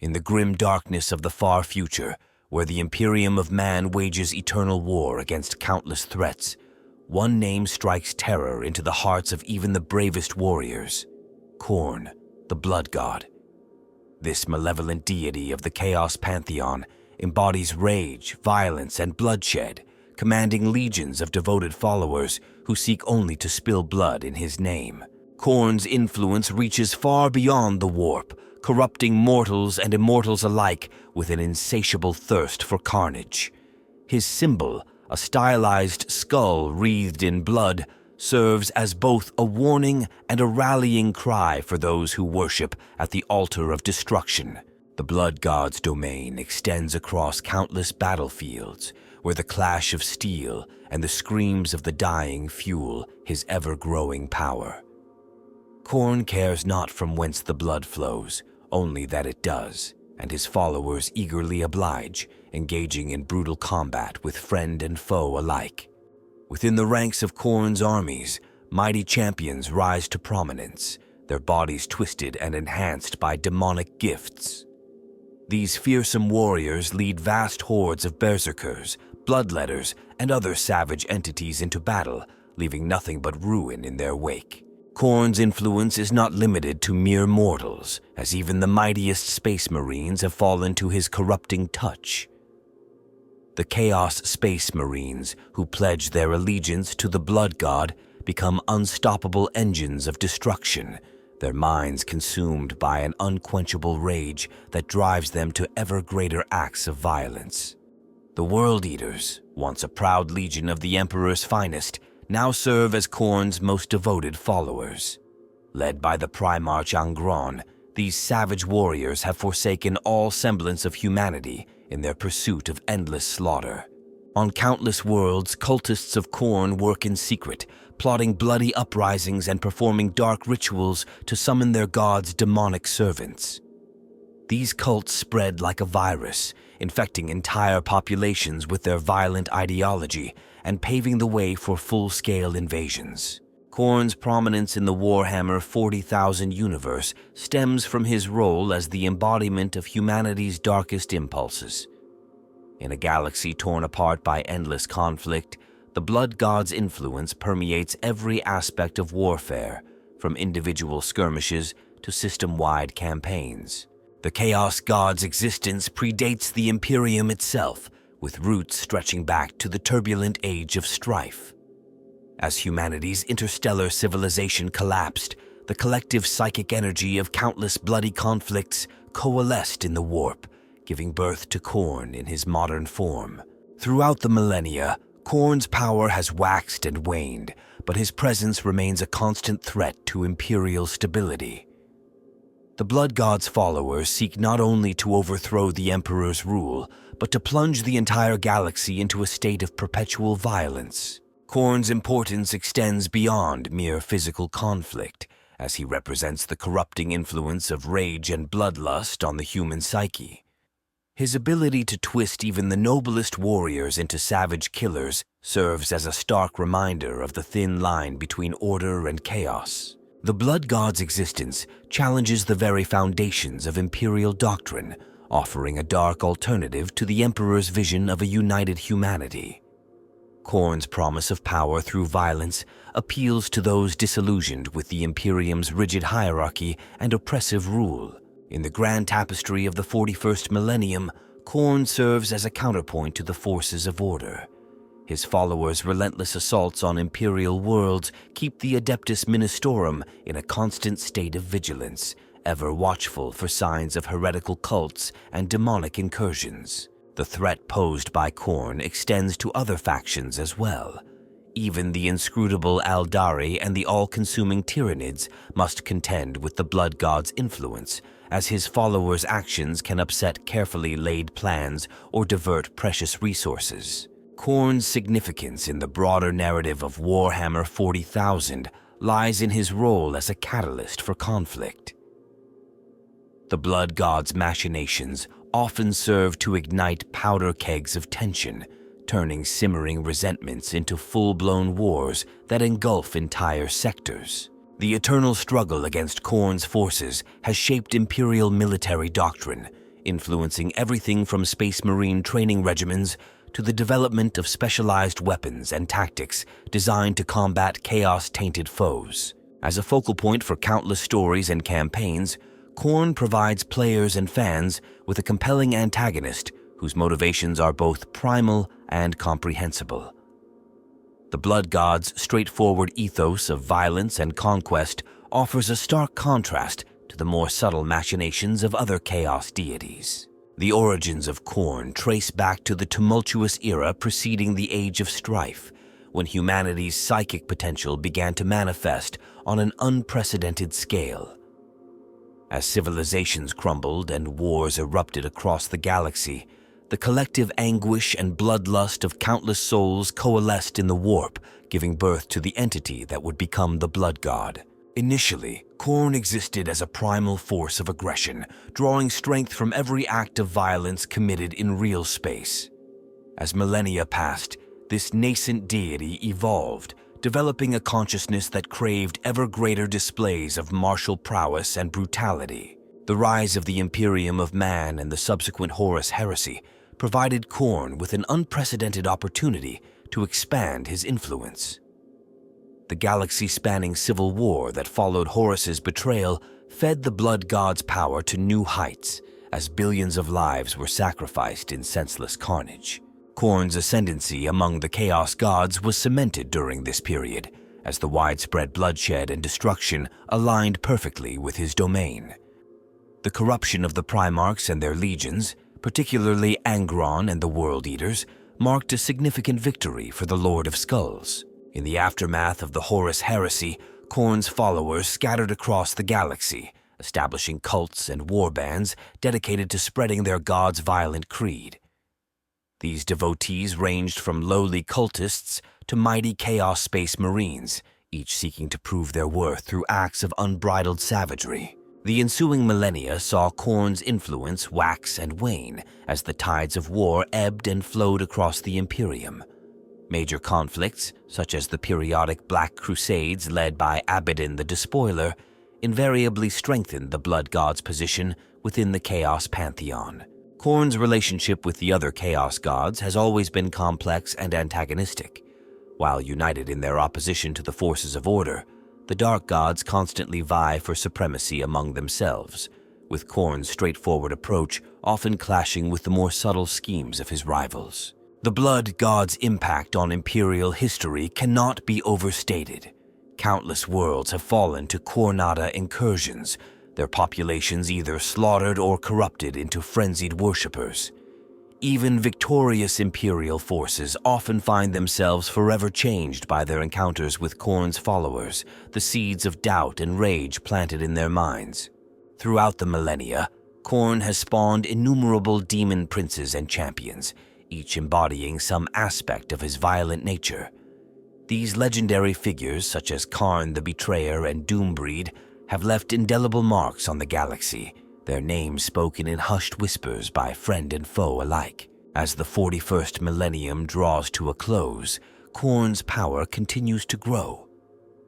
In the grim darkness of the far future, where the Imperium of Man wages eternal war against countless threats, one name strikes terror into the hearts of even the bravest warriors: Khorne, the Blood God. This malevolent deity of the Chaos Pantheon embodies rage, violence, and bloodshed, commanding legions of devoted followers who seek only to spill blood in his name. Khorne's influence reaches far beyond the warp, corrupting mortals and immortals alike with an insatiable thirst for carnage. His symbol, a stylized skull wreathed in blood, serves as both a warning and a rallying cry for those who worship at the altar of destruction. The Blood God's domain extends across countless battlefields, where the clash of steel and the screams of the dying fuel his ever-growing power. Khorne cares not from whence the blood flows, only that it does, and his followers eagerly oblige, engaging in brutal combat with friend and foe alike. Within the ranks of Khorne's armies, mighty champions rise to prominence, their bodies twisted and enhanced by demonic gifts. These fearsome warriors lead vast hordes of berserkers, bloodletters, and other savage entities into battle, leaving nothing but ruin in their wake. Khorne's influence is not limited to mere mortals, as even the mightiest space marines have fallen to his corrupting touch. The Chaos Space Marines, who pledge their allegiance to the Blood God, become unstoppable engines of destruction, their minds consumed by an unquenchable rage that drives them to ever greater acts of violence. The World Eaters, once a proud legion of the Emperor's finest, now serve as Khorne's most devoted followers. Led by the Primarch Angron, these savage warriors have forsaken all semblance of humanity in their pursuit of endless slaughter. On countless worlds, cultists of Khorne work in secret, plotting bloody uprisings and performing dark rituals to summon their god's demonic servants. These cults spread like a virus, infecting entire populations with their violent ideology and paving the way for full-scale invasions. Khorne's prominence in the Warhammer 40,000 universe stems from his role as the embodiment of humanity's darkest impulses. In a galaxy torn apart by endless conflict, the Blood God's influence permeates every aspect of warfare, from individual skirmishes to system-wide campaigns. The Chaos God's existence predates the Imperium itself, with roots stretching back to the turbulent Age of Strife. As humanity's interstellar civilization collapsed, the collective psychic energy of countless bloody conflicts coalesced in the warp, giving birth to Khorne in his modern form. Throughout the millennia, Khorne's power has waxed and waned, but his presence remains a constant threat to Imperial stability. The Blood God's followers seek not only to overthrow the Emperor's rule, but to plunge the entire galaxy into a state of perpetual violence. Khorne's importance extends beyond mere physical conflict, as he represents the corrupting influence of rage and bloodlust on the human psyche. His ability to twist even the noblest warriors into savage killers serves as a stark reminder of the thin line between order and chaos. The Blood God's existence challenges the very foundations of Imperial doctrine, offering a dark alternative to the Emperor's vision of a united humanity. Khorne's promise of power through violence appeals to those disillusioned with the Imperium's rigid hierarchy and oppressive rule. In the grand tapestry of the 41st millennium, Khorne serves as a counterpoint to the forces of order. His followers' relentless assaults on Imperial worlds keep the Adeptus Ministorum in a constant state of vigilance, ever watchful for signs of heretical cults and demonic incursions. The threat posed by Khorne extends to other factions as well. Even the inscrutable Aldari and the all-consuming Tyranids must contend with the Blood God's influence, as his followers' actions can upset carefully laid plans or divert precious resources. Khorne's significance in the broader narrative of Warhammer 40,000 lies in his role as a catalyst for conflict. The Blood God's machinations often serve to ignite powder kegs of tension, turning simmering resentments into full-blown wars that engulf entire sectors. The eternal struggle against Khorne's forces has shaped Imperial military doctrine, influencing everything from Space Marine training regimens to the development of specialized weapons and tactics designed to combat chaos-tainted foes. As a focal point for countless stories and campaigns, Khorne provides players and fans with a compelling antagonist whose motivations are both primal and comprehensible. The Blood God's straightforward ethos of violence and conquest offers a stark contrast to the more subtle machinations of other chaos deities. The origins of Khorne trace back to the tumultuous era preceding the Age of Strife, when humanity's psychic potential began to manifest on an unprecedented scale. As civilizations crumbled and wars erupted across the galaxy, the collective anguish and bloodlust of countless souls coalesced in the warp, giving birth to the entity that would become the Blood God. Initially, Khorne existed as a primal force of aggression, drawing strength from every act of violence committed in real space. As millennia passed, this nascent deity evolved, developing a consciousness that craved ever greater displays of martial prowess and brutality. The rise of the Imperium of Man and the subsequent Horus heresy provided Khorne with an unprecedented opportunity to expand his influence. The galaxy-spanning civil war that followed Horus's betrayal fed the Blood God's power to new heights as billions of lives were sacrificed in senseless carnage. Khorne's ascendancy among the Chaos Gods was cemented during this period, as the widespread bloodshed and destruction aligned perfectly with his domain. The corruption of the Primarchs and their legions, particularly Angron and the World Eaters, marked a significant victory for the Lord of Skulls. In the aftermath of the Horus heresy, Khorne's followers scattered across the galaxy, establishing cults and warbands dedicated to spreading their god's violent creed. These devotees ranged from lowly cultists to mighty Chaos Space Marines, each seeking to prove their worth through acts of unbridled savagery. The ensuing millennia saw Khorne's influence wax and wane as the tides of war ebbed and flowed across the Imperium. Major conflicts, such as the periodic Black Crusades led by Abaddon the Despoiler, invariably strengthened the Blood God's position within the Chaos Pantheon. Khorne's relationship with the other Chaos Gods has always been complex and antagonistic. While united in their opposition to the forces of order, the Dark Gods constantly vie for supremacy among themselves, with Khorne's straightforward approach often clashing with the more subtle schemes of his rivals. The Blood God's impact on Imperial history cannot be overstated. Countless worlds have fallen to Khornada incursions, their populations either slaughtered or corrupted into frenzied worshippers. Even victorious Imperial forces often find themselves forever changed by their encounters with Khorne's followers, the seeds of doubt and rage planted in their minds. Throughout the millennia, Khorne has spawned innumerable demon princes and champions, each embodying some aspect of his violent nature. These legendary figures, such as Khorne the Betrayer and Doombreed, have left indelible marks on the galaxy, their names spoken in hushed whispers by friend and foe alike. As the 41st millennium draws to a close, Khorne's power continues to grow.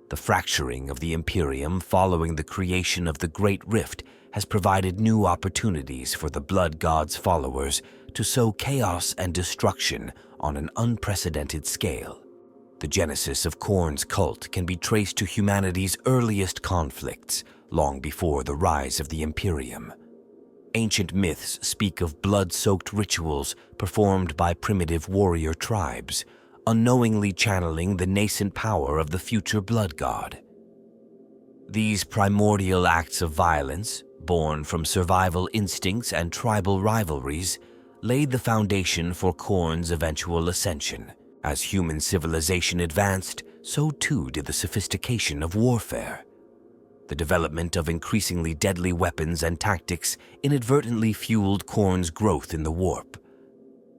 The fracturing of the Imperium following the creation of the Great Rift has provided new opportunities for the Blood God's followers to sow chaos and destruction on an unprecedented scale. The genesis of Khorne's cult can be traced to humanity's earliest conflicts, long before the rise of the Imperium. Ancient myths speak of blood-soaked rituals performed by primitive warrior tribes, unknowingly channeling the nascent power of the future Blood God. These primordial acts of violence, born from survival instincts and tribal rivalries, laid the foundation for Khorne's eventual ascension. As human civilization advanced, so too did the sophistication of warfare. The development of increasingly deadly weapons and tactics inadvertently fueled Khorne's growth in the warp.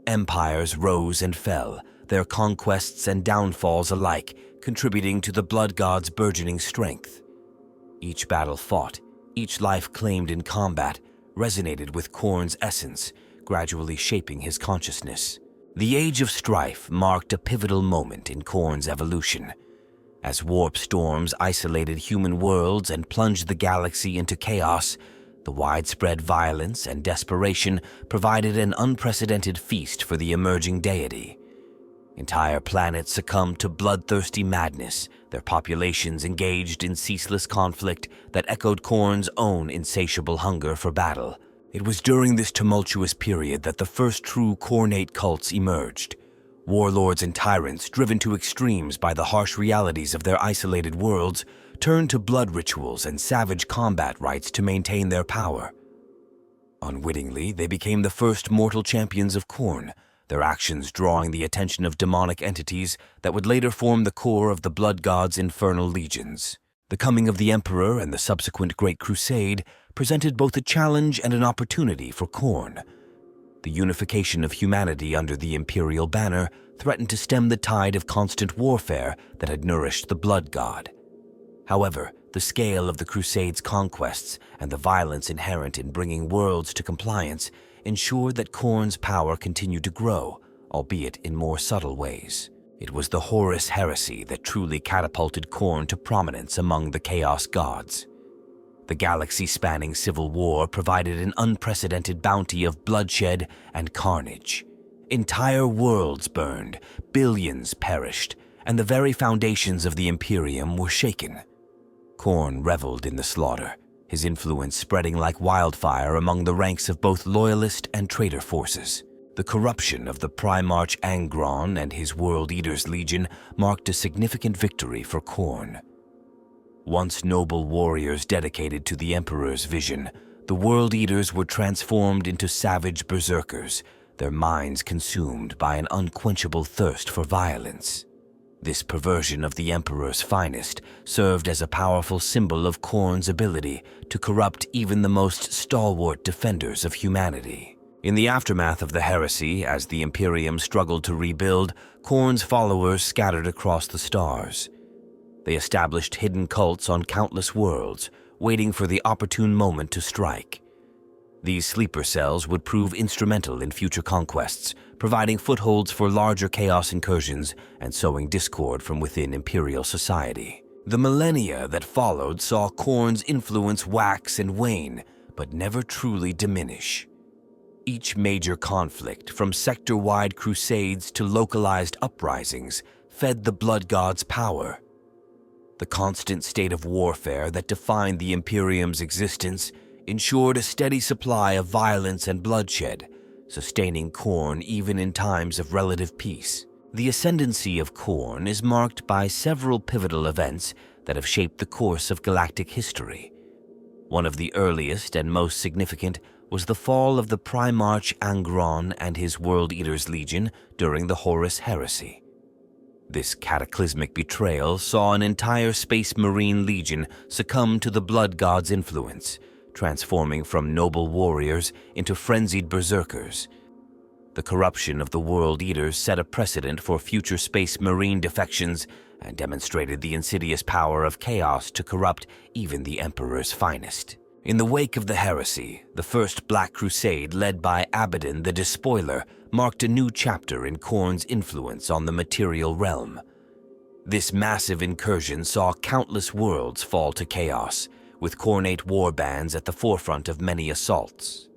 Empires rose and fell, their conquests and downfalls alike contributing to the Blood God's burgeoning strength. Each battle fought, each life claimed in combat, resonated with Khorne's essence, gradually shaping his consciousness. The Age of Strife marked a pivotal moment in Khorne's evolution. As warp storms isolated human worlds and plunged the galaxy into chaos, The widespread violence and desperation provided an unprecedented feast for the emerging deity. Entire planets succumbed to bloodthirsty madness, their populations engaged in ceaseless conflict that echoed Khorne's own insatiable hunger for battle. It was during this tumultuous period that the first true Khornate cults emerged. Warlords and tyrants, driven to extremes by the harsh realities of their isolated worlds, turned to blood rituals and savage combat rites to maintain their power. Unwittingly, they became the first mortal champions of Khorne, their actions drawing the attention of demonic entities that would later form the core of the Blood God's infernal legions. The coming of the Emperor and the subsequent Great Crusade presented both a challenge and an opportunity for Khorne. The unification of humanity under the Imperial banner threatened to stem the tide of constant warfare that had nourished the Blood God. However, the scale of the Crusade's conquests and the violence inherent in bringing worlds to compliance ensured that Khorne's power continued to grow, albeit in more subtle ways. It was the Horus heresy that truly catapulted Khorne to prominence among the Chaos Gods. The galaxy-spanning civil war provided an unprecedented bounty of bloodshed and carnage. Entire worlds burned, billions perished, and the very foundations of the Imperium were shaken. Khorne reveled in the slaughter, his influence spreading like wildfire among the ranks of both loyalist and traitor forces. The corruption of the Primarch Angron and his World Eaters Legion marked a significant victory for Khorne. Once noble warriors dedicated to the Emperor's vision, the World Eaters were transformed into savage berserkers, their minds consumed by an unquenchable thirst for violence. This perversion of the Emperor's finest served as a powerful symbol of Khorne's ability to corrupt even the most stalwart defenders of humanity. In the aftermath of the heresy, as the Imperium struggled to rebuild, Khorne's followers scattered across the stars. They established hidden cults on countless worlds, waiting for the opportune moment to strike. These sleeper cells would prove instrumental in future conquests, providing footholds for larger chaos incursions and sowing discord from within Imperial society. The millennia that followed saw Khorne's influence wax and wane, but never truly diminish. Each major conflict, from sector-wide crusades to localized uprisings, fed the Blood God's power. The constant state of warfare that defined the Imperium's existence ensured a steady supply of violence and bloodshed, sustaining Khorne even in times of relative peace. The ascendancy of Khorne is marked by several pivotal events that have shaped the course of galactic history. One of the earliest and most significant was the fall of the Primarch Angron and his World Eaters Legion during the Horus Heresy. This cataclysmic betrayal saw an entire Space Marine Legion succumb to the Blood God's influence, transforming from noble warriors into frenzied berserkers. The corruption of the World Eaters set a precedent for future Space Marine defections and demonstrated the insidious power of chaos to corrupt even the Emperor's finest. In the wake of the heresy, the First Black Crusade led by Abaddon the Despoiler marked a new chapter in Khorne's influence on the material realm. This massive incursion saw countless worlds fall to chaos, with Khornate warbands at the forefront of many assaults.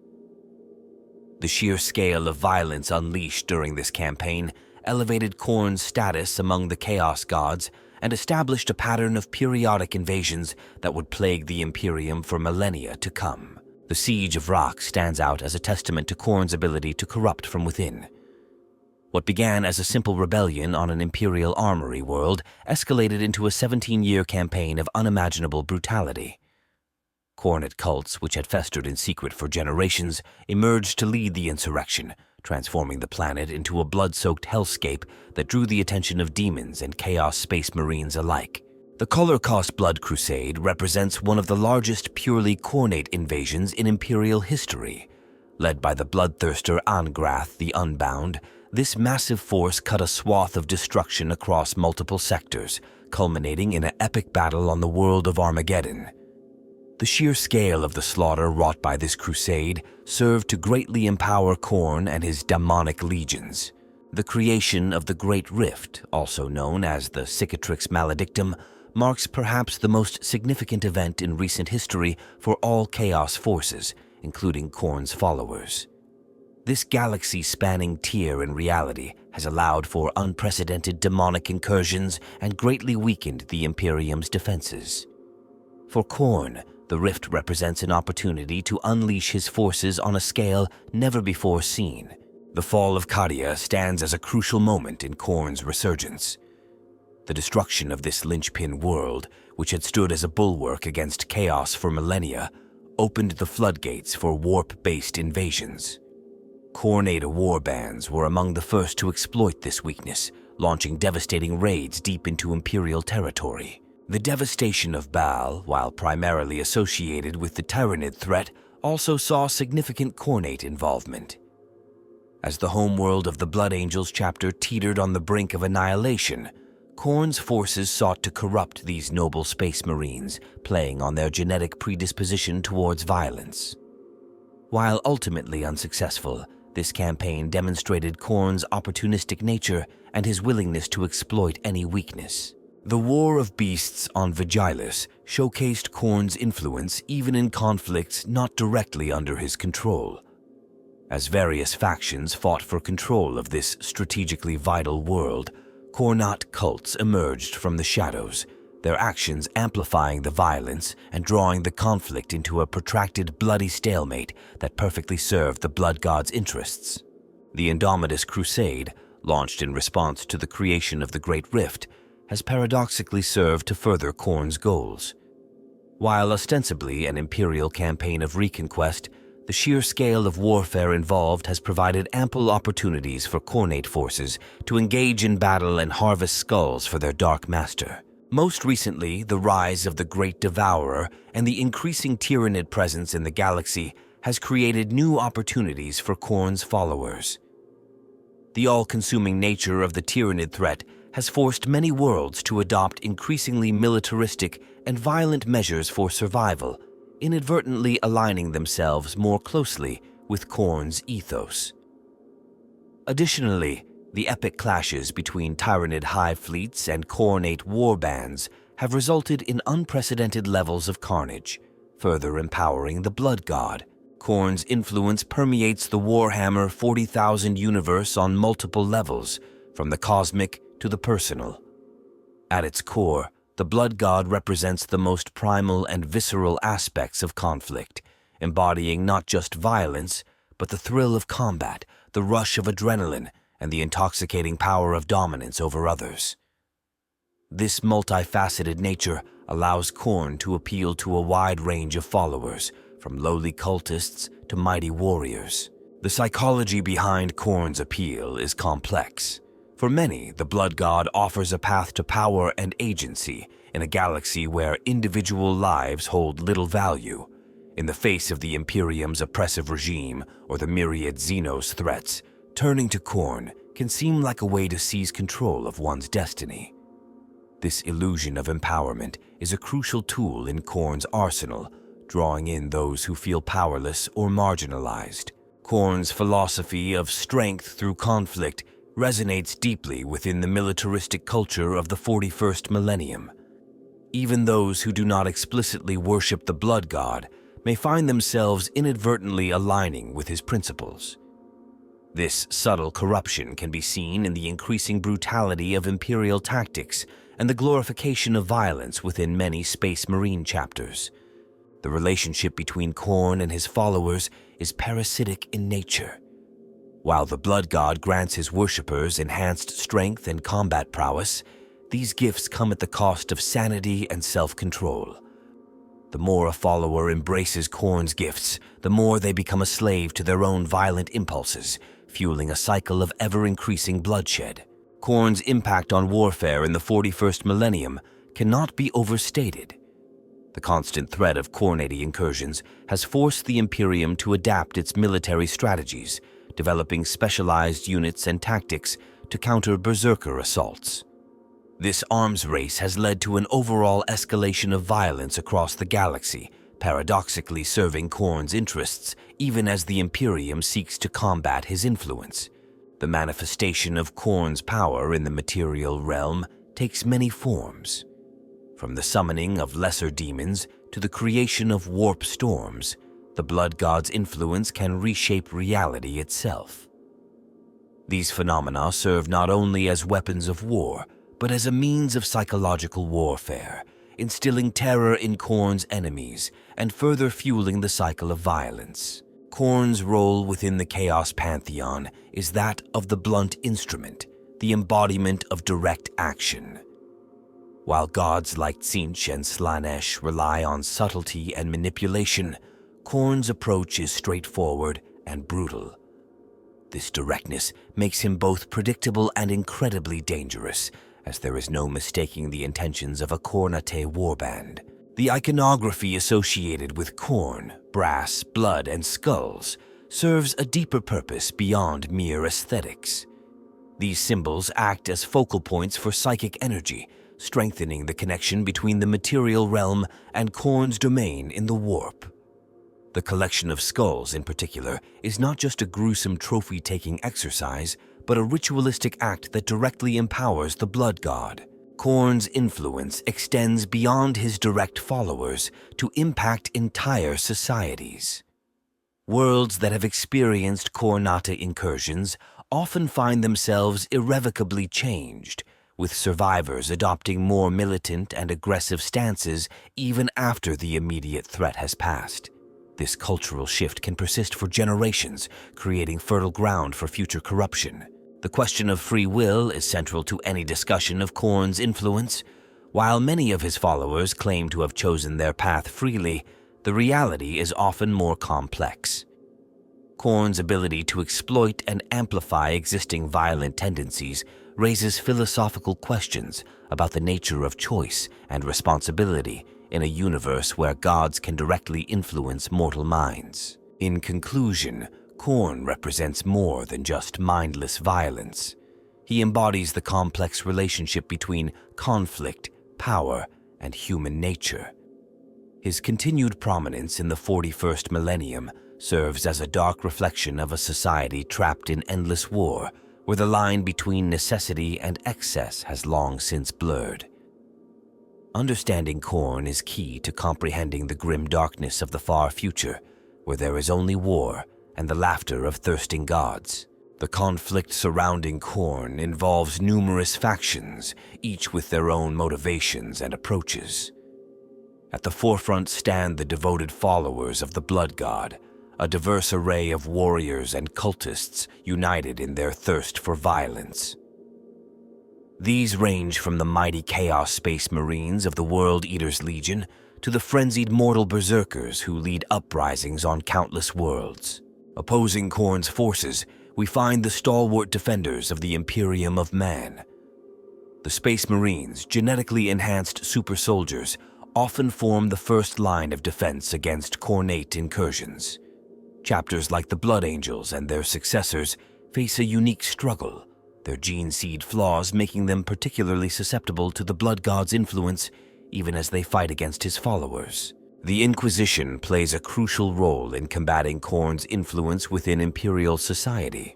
The sheer scale of violence unleashed during this campaign elevated Khorne's status among the Chaos Gods and established a pattern of periodic invasions that would plague the Imperium for millennia to come. The Siege of Rock stands out as a testament to Khorne's ability to corrupt from within. What began as a simple rebellion on an Imperial armory world escalated into a 17-year campaign of unimaginable brutality. Khornate cults, which had festered in secret for generations, emerged to lead the insurrection, transforming the planet into a blood-soaked hellscape that drew the attention of demons and Chaos Space Marines alike. The Color-Cost Blood Crusade represents one of the largest purely Khornate invasions in Imperial history. Led by the bloodthirster Angrath the Unbound, this massive force cut a swath of destruction across multiple sectors, culminating in an epic battle on the world of Armageddon. The sheer scale of the slaughter wrought by this crusade served to greatly empower Khorne and his demonic legions. The creation of the Great Rift, also known as the Cicatrix Maledictum, marks perhaps the most significant event in recent history for all Chaos forces, including Khorne's followers. This galaxy-spanning tear in reality has allowed for unprecedented demonic incursions and greatly weakened the Imperium's defenses. For Khorne, the rift represents an opportunity to unleash his forces on a scale never before seen. The fall of Cadia stands as a crucial moment in Khorne's resurgence. The destruction of this linchpin world, which had stood as a bulwark against chaos for millennia, opened the floodgates for warp-based invasions. Khornate warbands were among the first to exploit this weakness, launching devastating raids deep into Imperial territory. The devastation of Baal, while primarily associated with the Tyranid threat, also saw significant Khornate involvement. As the homeworld of the Blood Angels chapter teetered on the brink of annihilation, Khorne's forces sought to corrupt these noble space marines, playing on their genetic predisposition towards violence. While ultimately unsuccessful, this campaign demonstrated Khorne's opportunistic nature and his willingness to exploit any weakness. The War of Beasts on Vigilis showcased Khorne's influence even in conflicts not directly under his control. As various factions fought for control of this strategically vital world, Khornate cults emerged from the shadows, their actions amplifying the violence and drawing the conflict into a protracted bloody stalemate that perfectly served the Blood God's interests. The Indomitus Crusade, launched in response to the creation of the Great Rift, has paradoxically served to further Khorne's goals. While ostensibly an Imperial campaign of reconquest, the sheer scale of warfare involved has provided ample opportunities for Khornate forces to engage in battle and harvest skulls for their Dark Master. Most recently, the rise of the Great Devourer and the increasing Tyranid presence in the galaxy has created new opportunities for Khorne's followers. The all-consuming nature of the Tyranid threat has forced many worlds to adopt increasingly militaristic and violent measures for survival, inadvertently aligning themselves more closely with Khorne's ethos. Additionally, the epic clashes between Tyranid hive fleets and Khornate warbands have resulted in unprecedented levels of carnage, further empowering the Blood God. Khorne's influence permeates the Warhammer 40,000 universe on multiple levels, from the cosmic to the personal. At its core, the Blood God represents the most primal and visceral aspects of conflict, embodying not just violence, but the thrill of combat, the rush of adrenaline, and the intoxicating power of dominance over others. This multifaceted nature allows Khorne to appeal to a wide range of followers, from lowly cultists to mighty warriors. The psychology behind Khorne's appeal is complex. For many, the Blood God offers a path to power and agency in a galaxy where individual lives hold little value. In the face of the Imperium's oppressive regime or the myriad Xenos threats, turning to Khorne can seem like a way to seize control of one's destiny. This illusion of empowerment is a crucial tool in Khorne's arsenal, drawing in those who feel powerless or marginalized. Khorne's philosophy of strength through conflict resonates deeply within the militaristic culture of the 41st millennium. Even those who do not explicitly worship the Blood God may find themselves inadvertently aligning with his principles. This subtle corruption can be seen in the increasing brutality of Imperial tactics and the glorification of violence within many Space Marine chapters. The relationship between Khorne and his followers is parasitic in nature. While the Blood God grants his worshippers enhanced strength and combat prowess, these gifts come at the cost of sanity and self-control. The more a follower embraces Khorne's gifts, the more they become a slave to their own violent impulses, fueling a cycle of ever-increasing bloodshed. Khorne's impact on warfare in the 41st millennium cannot be overstated. The constant threat of Khornate incursions has forced the Imperium to adapt its military strategies, developing specialized units and tactics to counter berserker assaults. This arms race has led to an overall escalation of violence across the galaxy, paradoxically serving Khorne's interests even as the Imperium seeks to combat his influence. The manifestation of Khorne's power in the material realm takes many forms. From the summoning of lesser demons to the creation of warp storms, the blood god's influence can reshape reality itself. These phenomena serve not only as weapons of war, but as a means of psychological warfare, instilling terror in Khorne's enemies and further fueling the cycle of violence. Khorne's role within the Chaos Pantheon is that of the blunt instrument, the embodiment of direct action. While gods like Tzeentch and Slaanesh rely on subtlety and manipulation, Khorne's approach is straightforward and brutal. This directness makes him both predictable and incredibly dangerous, as there is no mistaking the intentions of a Khornate warband. The iconography associated with Khorne, brass, blood, and skulls serves a deeper purpose beyond mere aesthetics. These symbols act as focal points for psychic energy, strengthening the connection between the material realm and Khorne's domain in the warp. The collection of skulls, in particular, is not just a gruesome trophy-taking exercise, but a ritualistic act that directly empowers the blood god. Khorne's influence extends beyond his direct followers to impact entire societies. Worlds that have experienced Khornate incursions often find themselves irrevocably changed, with survivors adopting more militant and aggressive stances even after the immediate threat has passed. This cultural shift can persist for generations, creating fertile ground for future corruption. The question of free will is central to any discussion of Khorne's influence. While many of his followers claim to have chosen their path freely, the reality is often more complex. Khorne's ability to exploit and amplify existing violent tendencies raises philosophical questions about the nature of choice and responsibility in a universe where gods can directly influence mortal minds. In conclusion, Khorne represents more than just mindless violence. He embodies the complex relationship between conflict, power, and human nature. His continued prominence in the 41st millennium serves as a dark reflection of a society trapped in endless war, where the line between necessity and excess has long since blurred. Understanding Khorne is key to comprehending the grim darkness of the far future, where there is only war and the laughter of thirsting gods. The conflict surrounding Khorne involves numerous factions, each with their own motivations and approaches. At the forefront stand the devoted followers of the Blood God, a diverse array of warriors and cultists united in their thirst for violence. These range from the mighty Chaos Space Marines of the World Eater's Legion to the frenzied mortal berserkers who lead uprisings on countless worlds. Opposing Khorne's forces, we find the stalwart defenders of the Imperium of Man. The Space Marines, genetically enhanced super soldiers, often form the first line of defense against Khornate incursions. Chapters like the Blood Angels and their successors face a unique struggle, their gene seed flaws making them particularly susceptible to the Blood God's influence even as they fight against his followers. The Inquisition plays a crucial role in combating Khorne's influence within Imperial society.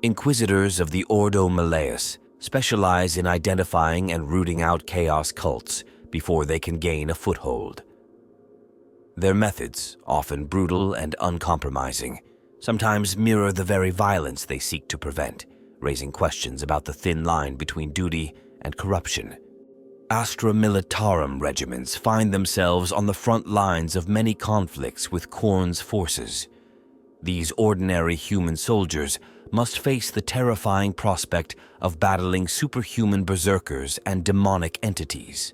Inquisitors of the Ordo Malleus specialize in identifying and rooting out chaos cults before they can gain a foothold. Their methods, often brutal and uncompromising, sometimes mirror the very violence they seek to prevent, raising questions about the thin line between duty and corruption. Astra Militarum regiments find themselves on the front lines of many conflicts with Khorne's forces. These ordinary human soldiers must face the terrifying prospect of battling superhuman berserkers and demonic entities.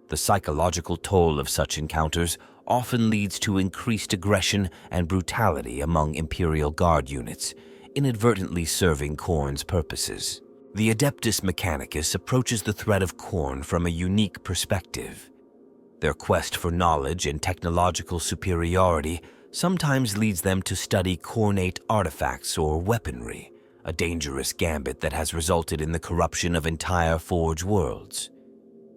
The psychological toll of such encounters often leads to increased aggression and brutality among Imperial Guard units, inadvertently serving Khorne's purposes. The Adeptus Mechanicus approaches the threat of Khorne from a unique perspective. Their quest for knowledge and technological superiority sometimes leads them to study Khornate artifacts or weaponry, a dangerous gambit that has resulted in the corruption of entire Forge worlds.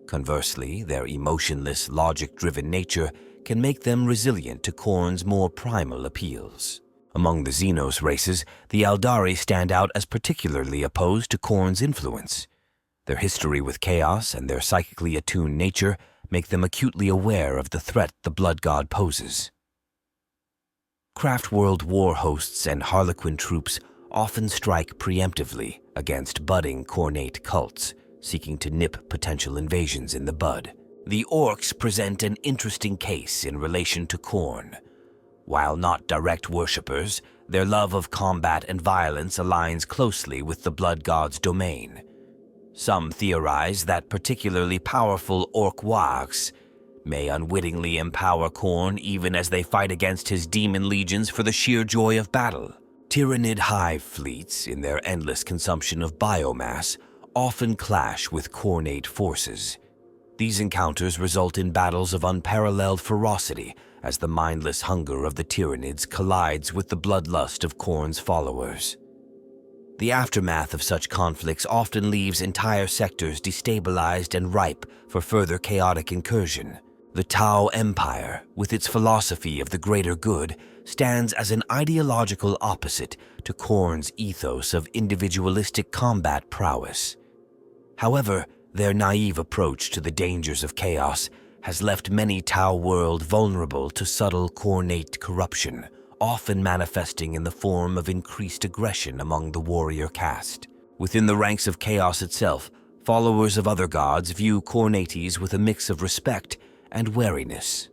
Conversely, their emotionless, logic-driven nature can make them resilient to Khorne's more primal appeals. Among the Xenos races, the Eldari stand out as particularly opposed to Khorne's influence. Their history with chaos and their psychically attuned nature make them acutely aware of the threat the Blood God poses. Craftworld war hosts and Harlequin troops often strike preemptively against budding Khornate cults, seeking to nip potential invasions in the bud. The Orcs present an interesting case in relation to Khorne. While not direct worshippers, their love of combat and violence aligns closely with the Blood God's domain. Some theorize that particularly powerful Orc wargs may unwittingly empower Khorne even as they fight against his demon legions for the sheer joy of battle. Tyrannid hive fleets, in their endless consumption of biomass, often clash with Khornate forces. These encounters result in battles of unparalleled ferocity as the mindless hunger of the Tyrannids collides with the bloodlust of Khorne's followers. The aftermath of such conflicts often leaves entire sectors destabilized and ripe for further chaotic incursion. The Tau Empire, with its philosophy of the greater good, stands as an ideological opposite to Khorne's ethos of individualistic combat prowess. However, their naive approach to the dangers of chaos has left many Tau world vulnerable to subtle Khornate corruption, often manifesting in the form of increased aggression among the warrior caste. Within the ranks of chaos itself, followers of other gods view Khornates with a mix of respect and wariness.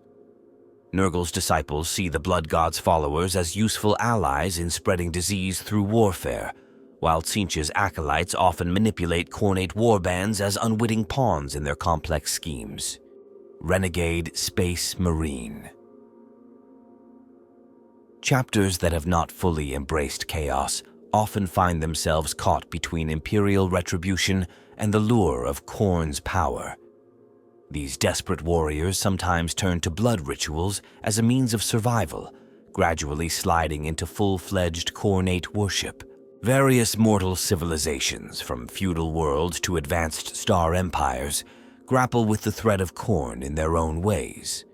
Nurgle's disciples see the Blood God's followers as useful allies in spreading disease through warfare, while Tzeentch's acolytes often manipulate Khornate warbands as unwitting pawns in their complex schemes. Renegade Space Marine. Chapters that have not fully embraced chaos often find themselves caught between Imperial retribution and the lure of Khorne's power. These desperate warriors sometimes turn to blood rituals as a means of survival, gradually sliding into full-fledged Khornate worship. Various mortal civilizations, from feudal worlds to advanced star empires, grapple with the threat of Khorne in their own ways.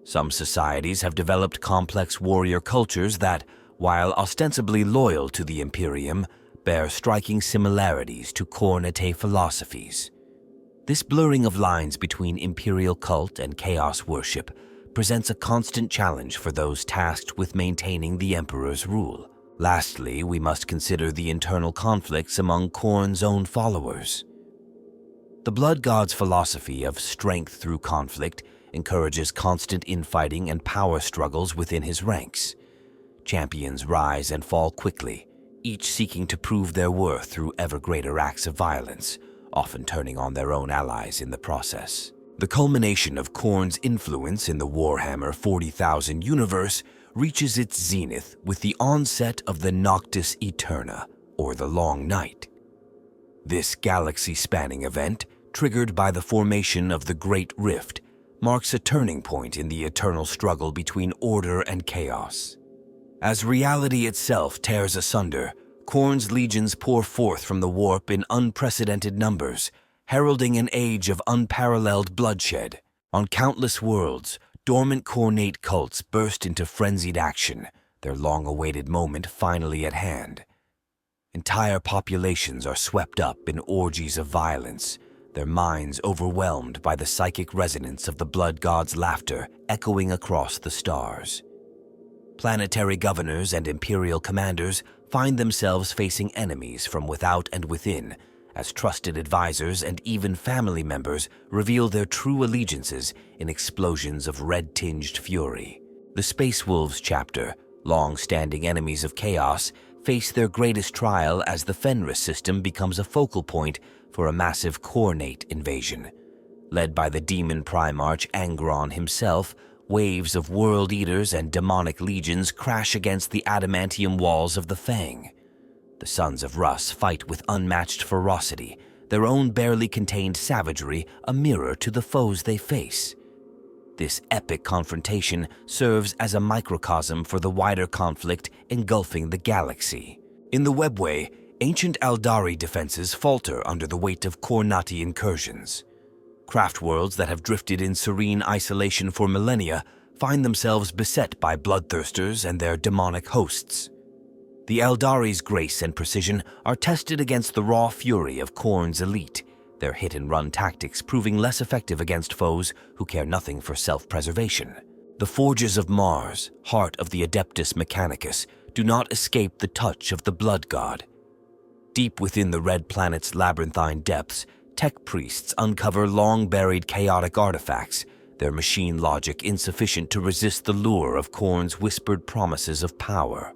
Some societies have developed complex warrior cultures that, while ostensibly loyal to the Imperium, bear striking similarities to Khornate philosophies. This blurring of lines between Imperial cult and chaos worship presents a constant challenge for those tasked with maintaining the Emperor's rule. Lastly, we must consider the internal conflicts among Khorne's own followers. The Blood God's philosophy of strength through conflict encourages constant infighting and power struggles within his ranks. Champions rise and fall quickly, each seeking to prove their worth through ever greater acts of violence, often turning on their own allies in the process. The culmination of Khorne's influence in the Warhammer 40,000 universe reaches its zenith with the onset of the Noctis Eterna, or the Long Night. This galaxy-spanning event, triggered by the formation of the Great Rift, marks a turning point in the eternal struggle between order and chaos. As reality itself tears asunder, Khorne's legions pour forth from the warp in unprecedented numbers, heralding an age of unparalleled bloodshed. On countless worlds, dormant Khornate cults burst into frenzied action, their long-awaited moment finally at hand. Entire populations are swept up in orgies of violence, their minds overwhelmed by the psychic resonance of the Blood God's laughter echoing across the stars. Planetary governors and Imperial commanders find themselves facing enemies from without and within, as trusted advisors and even family members reveal their true allegiances in explosions of red-tinged fury. The Space Wolves chapter, long-standing enemies of chaos, face their greatest trial as the Fenris system becomes a focal point for a massive Khornate invasion. Led by the demon Primarch Angron himself, waves of World Eaters and demonic legions crash against the adamantium walls of the Fang. The Sons of Russ fight with unmatched ferocity, their own barely contained savagery a mirror to the foes they face. This epic confrontation serves as a microcosm for the wider conflict engulfing the galaxy. In the webway, ancient Aldari defenses falter under the weight of Khornati incursions. Craft worlds that have drifted in serene isolation for millennia find themselves beset by bloodthirsters and their demonic hosts. The Aldari's grace and precision are tested against the raw fury of Khorne's elite, their hit-and-run tactics proving less effective against foes who care nothing for self-preservation. The Forges of Mars, heart of the Adeptus Mechanicus, do not escape the touch of the Blood God. Deep within the Red Planet's labyrinthine depths, tech priests uncover long-buried chaotic artifacts, their machine logic insufficient to resist the lure of Khorne's whispered promises of power.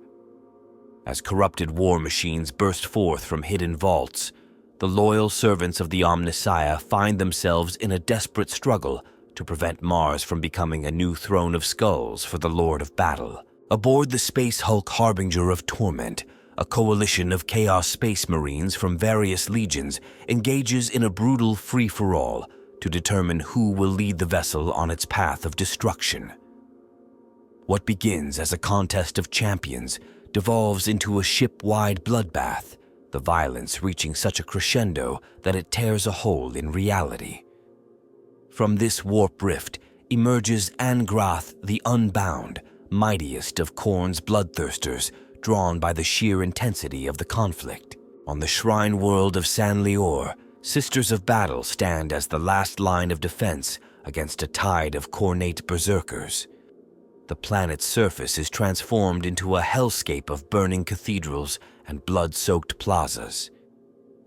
As corrupted war machines burst forth from hidden vaults, the loyal servants of the Omnissiah find themselves in a desperate struggle to prevent Mars from becoming a new throne of skulls for the Lord of Battle. Aboard the Space Hulk Harbinger of Torment, a coalition of Chaos Space Marines from various legions engages in a brutal free-for-all to determine who will lead the vessel on its path of destruction. What begins as a contest of champions devolves into a ship-wide bloodbath, the violence reaching such a crescendo that it tears a hole in reality. From this warp rift emerges Angrath the Unbound, mightiest of Khorne's bloodthirsters, drawn by the sheer intensity of the conflict. On the shrine world of San Lior, Sisters of Battle stand as the last line of defense against a tide of Khornate berserkers. The planet's surface is transformed into a hellscape of burning cathedrals and blood-soaked plazas.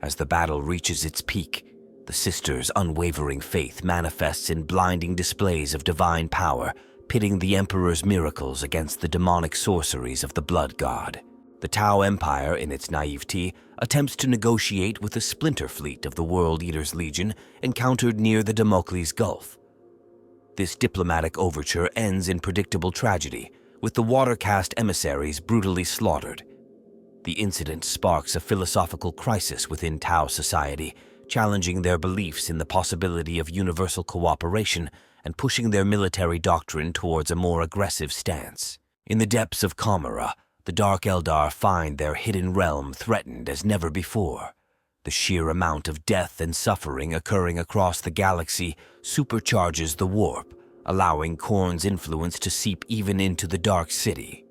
As the battle reaches its peak, the Sisters' unwavering faith manifests in blinding displays of divine power, pitting the Emperor's miracles against the demonic sorceries of the Blood God. The Tau Empire, in its naivety, attempts to negotiate with a splinter fleet of the World Eater's Legion encountered near the Damocles Gulf. This diplomatic overture ends in predictable tragedy, with the water-caste emissaries brutally slaughtered. The incident sparks a philosophical crisis within Tau society, challenging their beliefs in the possibility of universal cooperation and pushing their military doctrine towards a more aggressive stance. In the depths of Kamara, the Dark Eldar find their hidden realm threatened as never before. The sheer amount of death and suffering occurring across the galaxy supercharges the warp, allowing Khorne's influence to seep even into the Dark City.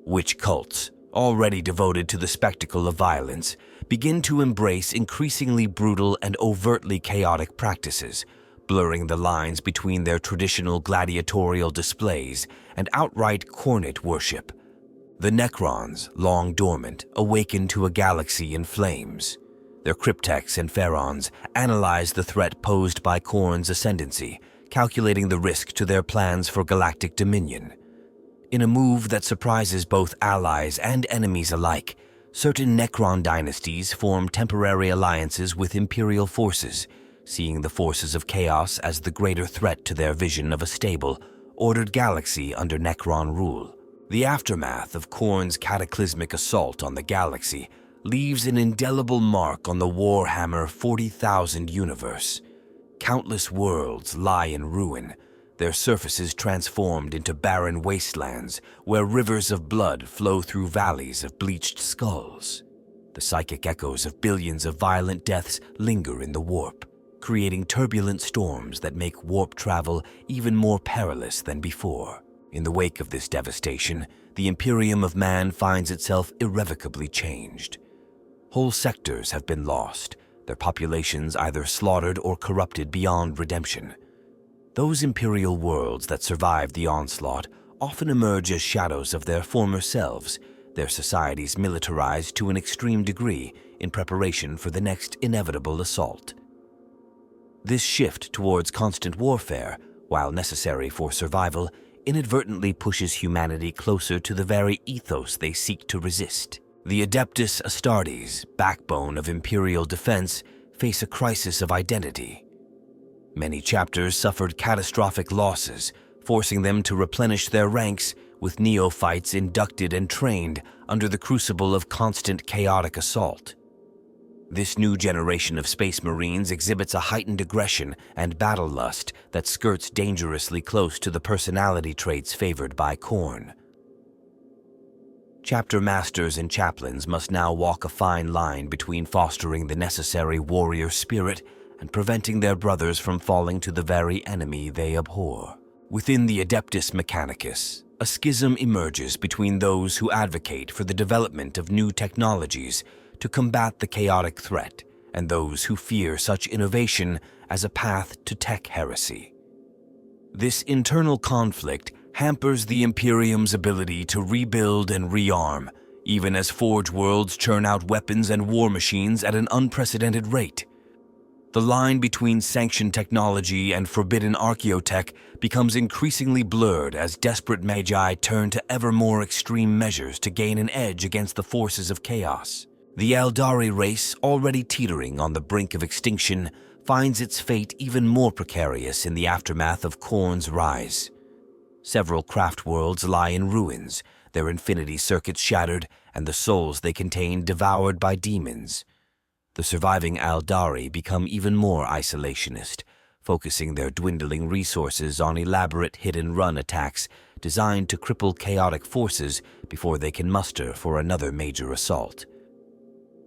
Witch cults, already devoted to the spectacle of violence, begin to embrace increasingly brutal and overtly chaotic practices, blurring the lines between their traditional gladiatorial displays and outright Khornate worship. The Necrons, long dormant, awaken to a galaxy in flames. Their cryptechs and pharaons analyze the threat posed by Khorne's ascendancy, calculating the risk to their plans for galactic dominion. In a move that surprises both allies and enemies alike, certain Necron dynasties form temporary alliances with Imperial forces, seeing the forces of chaos as the greater threat to their vision of a stable, ordered galaxy under Necron rule. The aftermath of Khorne's cataclysmic assault on the galaxy leaves an indelible mark on the Warhammer 40,000 universe. Countless worlds lie in ruin, their surfaces transformed into barren wastelands where rivers of blood flow through valleys of bleached skulls. The psychic echoes of billions of violent deaths linger in the warp, creating turbulent storms that make warp travel even more perilous than before. In the wake of this devastation, the Imperium of Man finds itself irrevocably changed. Whole sectors have been lost, their populations either slaughtered or corrupted beyond redemption. Those Imperial worlds that survived the onslaught often emerge as shadows of their former selves, their societies militarized to an extreme degree in preparation for the next inevitable assault. This shift towards constant warfare, while necessary for survival, inadvertently pushes humanity closer to the very ethos they seek to resist. The Adeptus Astartes, backbone of Imperial defense, face a crisis of identity. Many chapters suffered catastrophic losses, forcing them to replenish their ranks with neophytes inducted and trained under the crucible of constant chaotic assault. This new generation of Space Marines exhibits a heightened aggression and battle lust that skirts dangerously close to the personality traits favored by Khorne. Chapter masters and chaplains must now walk a fine line between fostering the necessary warrior spirit and preventing their brothers from falling to the very enemy they abhor. Within the Adeptus Mechanicus, a schism emerges between those who advocate for the development of new technologies to combat the chaotic threat and those who fear such innovation as a path to tech heresy. This internal conflict hampers the Imperium's ability to rebuild and rearm, even as Forge worlds churn out weapons and war machines at an unprecedented rate. The line between sanctioned technology and forbidden archaeotech becomes increasingly blurred as desperate magi turn to ever more extreme measures to gain an edge against the forces of chaos. The Eldari race, already teetering on the brink of extinction, finds its fate even more precarious in the aftermath of Khorne's rise. Several craft worlds lie in ruins, their infinity circuits shattered, and the souls they contain devoured by demons. The surviving Eldari become even more isolationist, focusing their dwindling resources on elaborate hit-and-run attacks designed to cripple chaotic forces before they can muster for another major assault.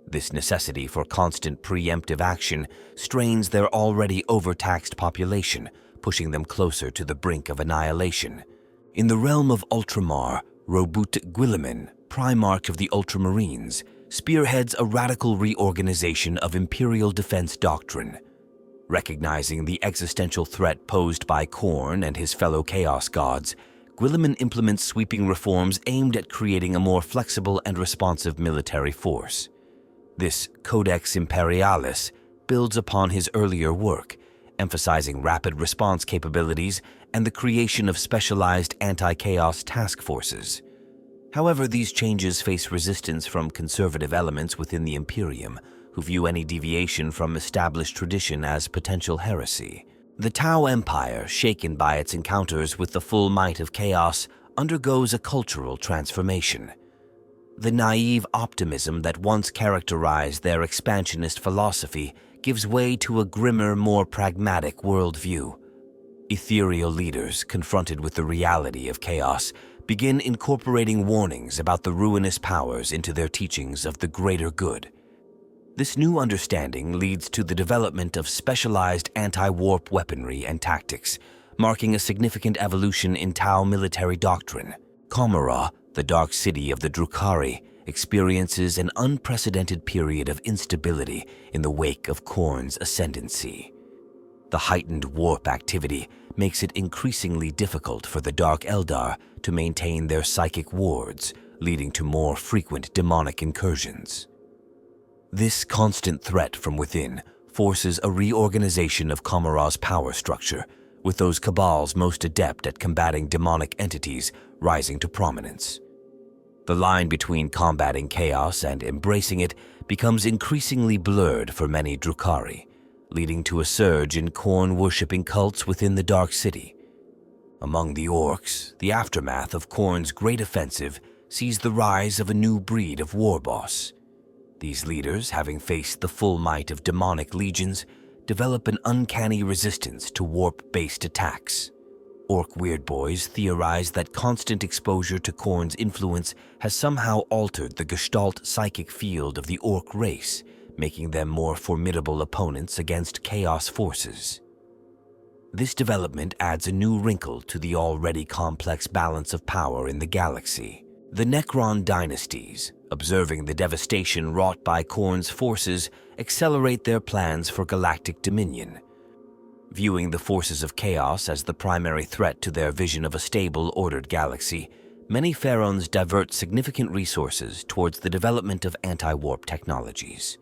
This necessity for constant preemptive action strains their already overtaxed population, pushing them closer to the brink of annihilation. In the realm of Ultramar, Robut Guilliman, Primarch of the Ultramarines, spearheads a radical reorganization of Imperial defense doctrine. Recognizing the existential threat posed by Khorne and his fellow Chaos Gods, Guilliman implements sweeping reforms aimed at creating a more flexible and responsive military force. This Codex Imperialis builds upon his earlier work, emphasizing rapid response capabilities and the creation of specialized anti-chaos task forces. However, these changes face resistance from conservative elements within the Imperium, who view any deviation from established tradition as potential heresy. The Tau Empire, shaken by its encounters with the full might of chaos, undergoes a cultural transformation. The naive optimism that once characterized their expansionist philosophy gives way to a grimmer, more pragmatic worldview. Ethereal leaders, confronted with the reality of chaos, begin incorporating warnings about the ruinous powers into their teachings of the greater good. This new understanding leads to the development of specialized anti-warp weaponry and tactics, marking a significant evolution in Tau military doctrine. Komara, the dark city of the Drukhari, experiences an unprecedented period of instability in the wake of Khorne's ascendancy. The heightened warp activity makes it increasingly difficult for the Dark Eldar to maintain their psychic wards, leading to more frequent demonic incursions. This constant threat from within forces a reorganization of Komara's power structure, with those cabals most adept at combating demonic entities rising to prominence. The line between combating chaos and embracing it becomes increasingly blurred for many Drukhari, leading to a surge in Khorne-worshipping cults within the Dark City. Among the Orcs, the aftermath of Khorne's great offensive sees the rise of a new breed of war boss. These leaders, having faced the full might of demonic legions, develop an uncanny resistance to warp-based attacks. Orc weirdboys theorize that constant exposure to Khorne's influence has somehow altered the Gestalt psychic field of the Orc race, making them more formidable opponents against chaos forces. This development adds a new wrinkle to the already complex balance of power in the galaxy. The Necron dynasties, observing the devastation wrought by Khorne's forces, accelerate their plans for galactic dominion. Viewing the forces of chaos as the primary threat to their vision of a stable, ordered galaxy, many Pharaons divert significant resources towards the development of anti-warp technologies.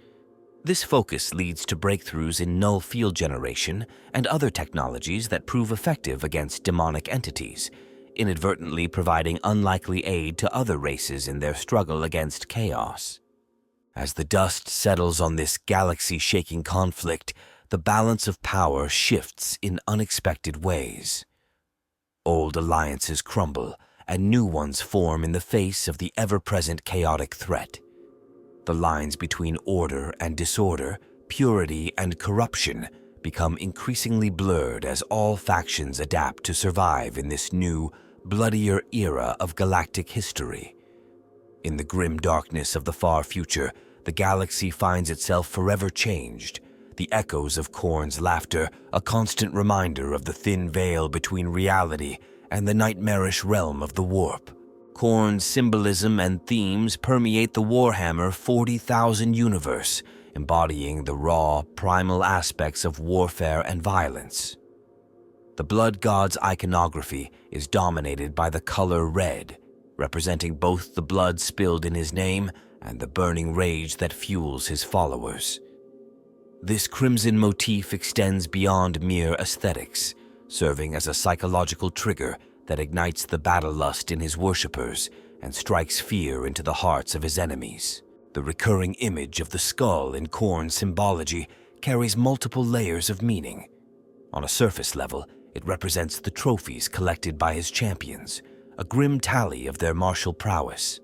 This focus leads to breakthroughs in null field generation and other technologies that prove effective against demonic entities, inadvertently providing unlikely aid to other races in their struggle against chaos. As the dust settles on this galaxy-shaking conflict, the balance of power shifts in unexpected ways. Old alliances crumble, and new ones form in the face of the ever-present chaotic threat. The lines between order and disorder, purity and corruption become increasingly blurred as all factions adapt to survive in this new, bloodier era of galactic history. In the grim darkness of the far future, the galaxy finds itself forever changed, the echoes of Khorne's laughter a constant reminder of the thin veil between reality and the nightmarish realm of the warp. Khorne's symbolism and themes permeate the Warhammer 40,000 universe, embodying the raw, primal aspects of warfare and violence. The blood god's iconography is dominated by the color red, representing both the blood spilled in his name and the burning rage that fuels his followers. This crimson motif extends beyond mere aesthetics, serving as a psychological trigger that ignites the battle lust in his worshippers and strikes fear into the hearts of his enemies. The recurring image of the skull in Khorne's symbology carries multiple layers of meaning. On a surface level, it represents the trophies collected by his champions, a grim tally of their martial prowess.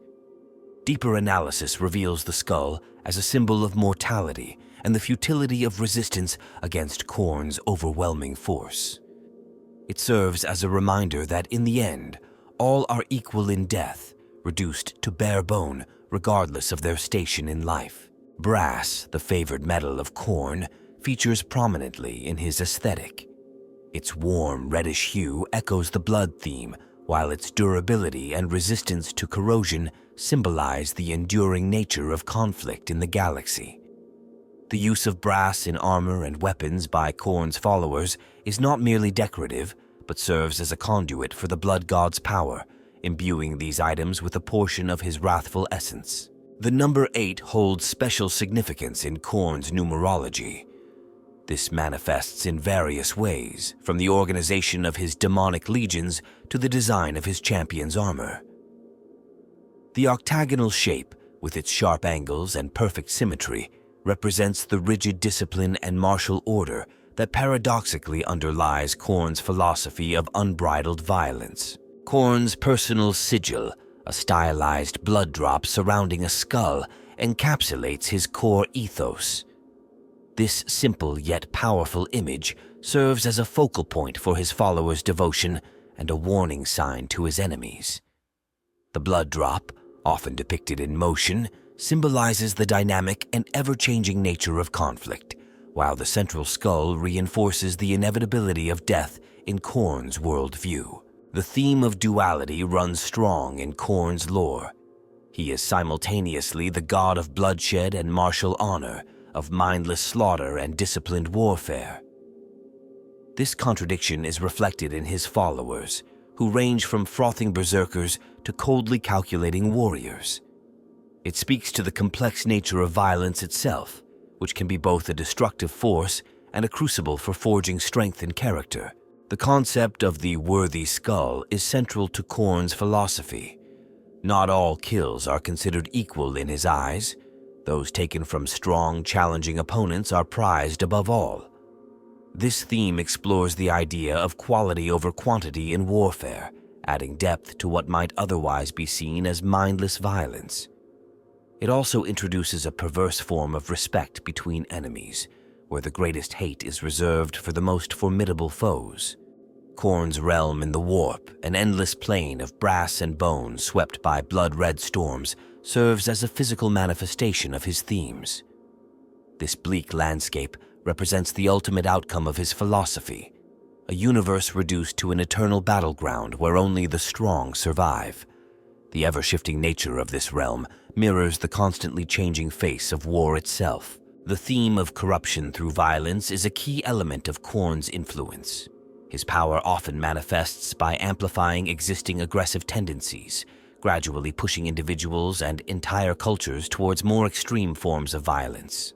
Deeper analysis reveals the skull as a symbol of mortality and the futility of resistance against Khorne's overwhelming force. It serves as a reminder that in the end, all are equal in death, reduced to bare bone regardless of their station in life. Brass, the favored metal of Khorne, features prominently in his aesthetic. Its warm reddish hue echoes the blood theme, while its durability and resistance to corrosion symbolize the enduring nature of conflict in the galaxy. The use of brass in armor and weapons by Khorne's followers is not merely decorative, but serves as a conduit for the blood god's power, imbuing these items with a portion of his wrathful essence. The number 8 holds special significance in Khorne's numerology. This manifests in various ways, from the organization of his demonic legions to the design of his champion's armor. The octagonal shape, with its sharp angles and perfect symmetry, represents the rigid discipline and martial order that paradoxically underlies Khorne's philosophy of unbridled violence. Khorne's personal sigil, a stylized blood drop surrounding a skull, encapsulates his core ethos. This simple yet powerful image serves as a focal point for his followers' devotion and a warning sign to his enemies. The blood drop, often depicted in motion, symbolizes the dynamic and ever-changing nature of conflict, while the central skull reinforces the inevitability of death in Khorne's worldview. The theme of duality runs strong in Khorne's lore. He is simultaneously the god of bloodshed and martial honor, of mindless slaughter and disciplined warfare. This contradiction is reflected in his followers, who range from frothing berserkers to coldly calculating warriors. It speaks to the complex nature of violence itself, which can be both a destructive force and a crucible for forging strength and character. The concept of the worthy skull is central to Khorne's philosophy. Not all kills are considered equal in his eyes. Those taken from strong, challenging opponents are prized above all. This theme explores the idea of quality over quantity in warfare, adding depth to what might otherwise be seen as mindless violence. It also introduces a perverse form of respect between enemies, where the greatest hate is reserved for the most formidable foes. Khorne's realm in the warp, an endless plain of brass and bone swept by blood-red storms, serves as a physical manifestation of his themes. This bleak landscape represents the ultimate outcome of his philosophy, a universe reduced to an eternal battleground where only the strong survive. The ever-shifting nature of this realm mirrors the constantly changing face of war itself. The theme of corruption through violence is a key element of Khorne's influence. His power often manifests by amplifying existing aggressive tendencies, gradually pushing individuals and entire cultures towards more extreme forms of violence.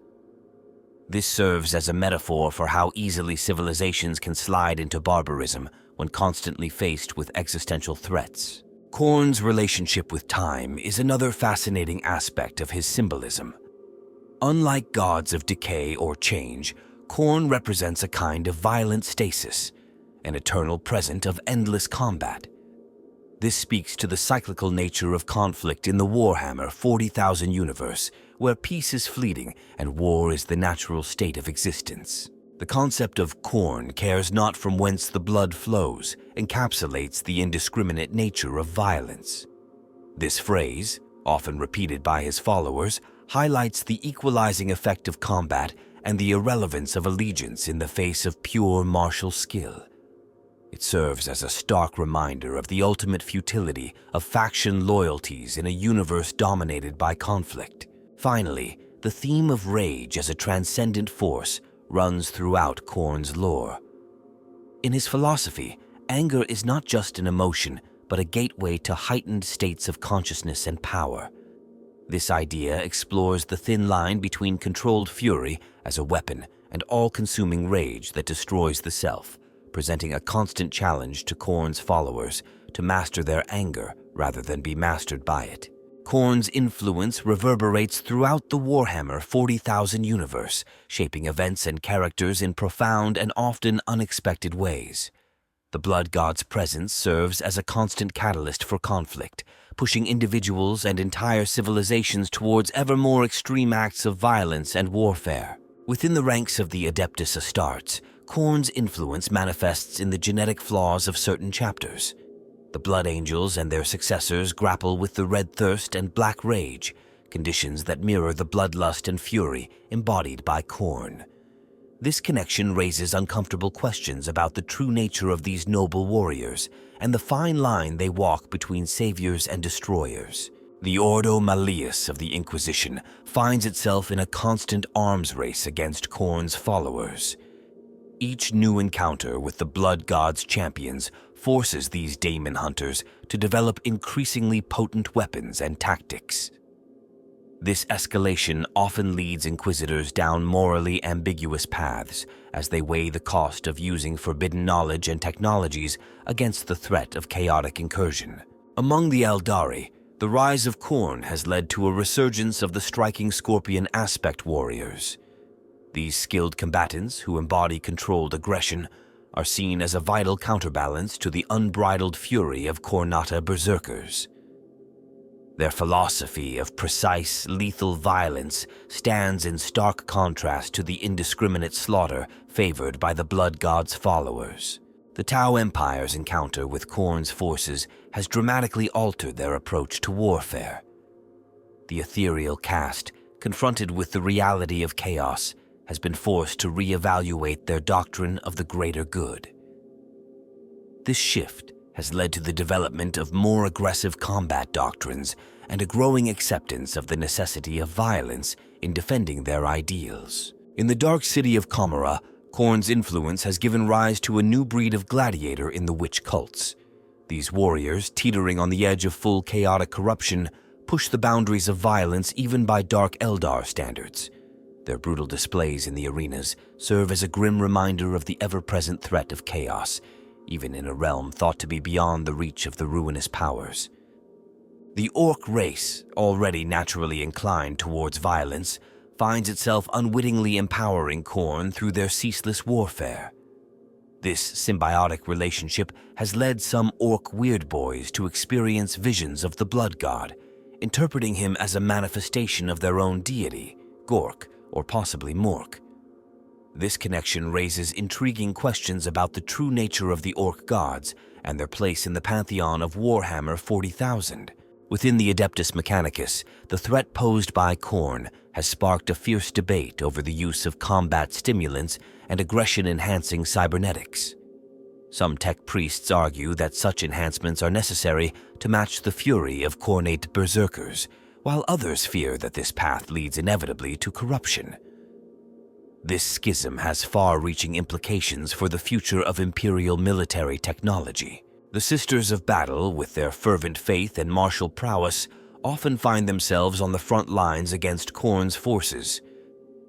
This serves as a metaphor for how easily civilizations can slide into barbarism when constantly faced with existential threats. Khorne's relationship with time is another fascinating aspect of his symbolism. Unlike gods of decay or change, Khorne represents a kind of violent stasis, an eternal present of endless combat. This speaks to the cyclical nature of conflict in the Warhammer 40,000 universe, where peace is fleeting and war is the natural state of existence. The concept of Khorne cares not from whence the blood flows, encapsulates the indiscriminate nature of violence. This phrase, often repeated by his followers, highlights the equalizing effect of combat and the irrelevance of allegiance in the face of pure martial skill. It serves as a stark reminder of the ultimate futility of faction loyalties in a universe dominated by conflict. Finally, The theme of rage as a transcendent force runs throughout Khorne's lore. In his philosophy, anger is not just an emotion, but a gateway to heightened states of consciousness and power. This idea explores the thin line between controlled fury as a weapon and all-consuming rage that destroys the self, presenting a constant challenge to Khorne's followers to master their anger rather than be mastered by it. Khorne's influence reverberates throughout the Warhammer 40,000 universe, shaping events and characters in profound and often unexpected ways. The Blood God's presence serves as a constant catalyst for conflict, pushing individuals and entire civilizations towards ever more extreme acts of violence and warfare. Within the ranks of the Adeptus Astartes, Khorne's influence manifests in the genetic flaws of certain chapters. The Blood Angels and their successors grapple with the Red Thirst and Black Rage, conditions that mirror the bloodlust and fury embodied by Khorne. This connection raises uncomfortable questions about the true nature of these noble warriors and the fine line they walk between saviors and destroyers. The Ordo Malleus of the Inquisition finds itself in a constant arms race against Khorne's followers. Each new encounter with the Blood God's champions forces these daemon hunters to develop increasingly potent weapons and tactics. This escalation often leads inquisitors down morally ambiguous paths as they weigh the cost of using forbidden knowledge and technologies against the threat of chaotic incursion. Among the Eldari, the rise of Khorne has led to a resurgence of the striking Scorpion aspect warriors. These skilled combatants, who embody controlled aggression, are seen as a vital counterbalance to the unbridled fury of Khornata berserkers. Their philosophy of precise, lethal violence stands in stark contrast to the indiscriminate slaughter favored by the Blood God's followers. The Tau Empire's encounter with Khorne's forces has dramatically altered their approach to warfare. The ethereal caste, confronted with the reality of chaos, has been forced to reevaluate their doctrine of the greater good. This shift has led to the development of more aggressive combat doctrines and a growing acceptance of the necessity of violence in defending their ideals. In the dark city of Comora, Khorne's influence has given rise to a new breed of gladiator in the witch cults. These warriors, teetering on the edge of full chaotic corruption, push the boundaries of violence even by Dark Eldar standards. Their brutal displays in the arenas serve as a grim reminder of the ever-present threat of chaos, even in a realm thought to be beyond the reach of the ruinous powers. The Orc race, already naturally inclined towards violence, finds itself unwittingly empowering Khorne through their ceaseless warfare. This symbiotic relationship has led some Orc weirdboys to experience visions of the Blood God, interpreting him as a manifestation of their own deity, Gork, or possibly Mork. This connection raises intriguing questions about the true nature of the Orc gods and their place in the pantheon of Warhammer 40,000. Within the Adeptus Mechanicus, the threat posed by Khorne has sparked a fierce debate over the use of combat stimulants and aggression-enhancing cybernetics. Some tech priests argue that such enhancements are necessary to match the fury of Khornate berserkers, while others fear that this path leads inevitably to corruption. This schism has far-reaching implications for the future of Imperial military technology. The Sisters of Battle, with their fervent faith and martial prowess, often find themselves on the front lines against Khorne's forces.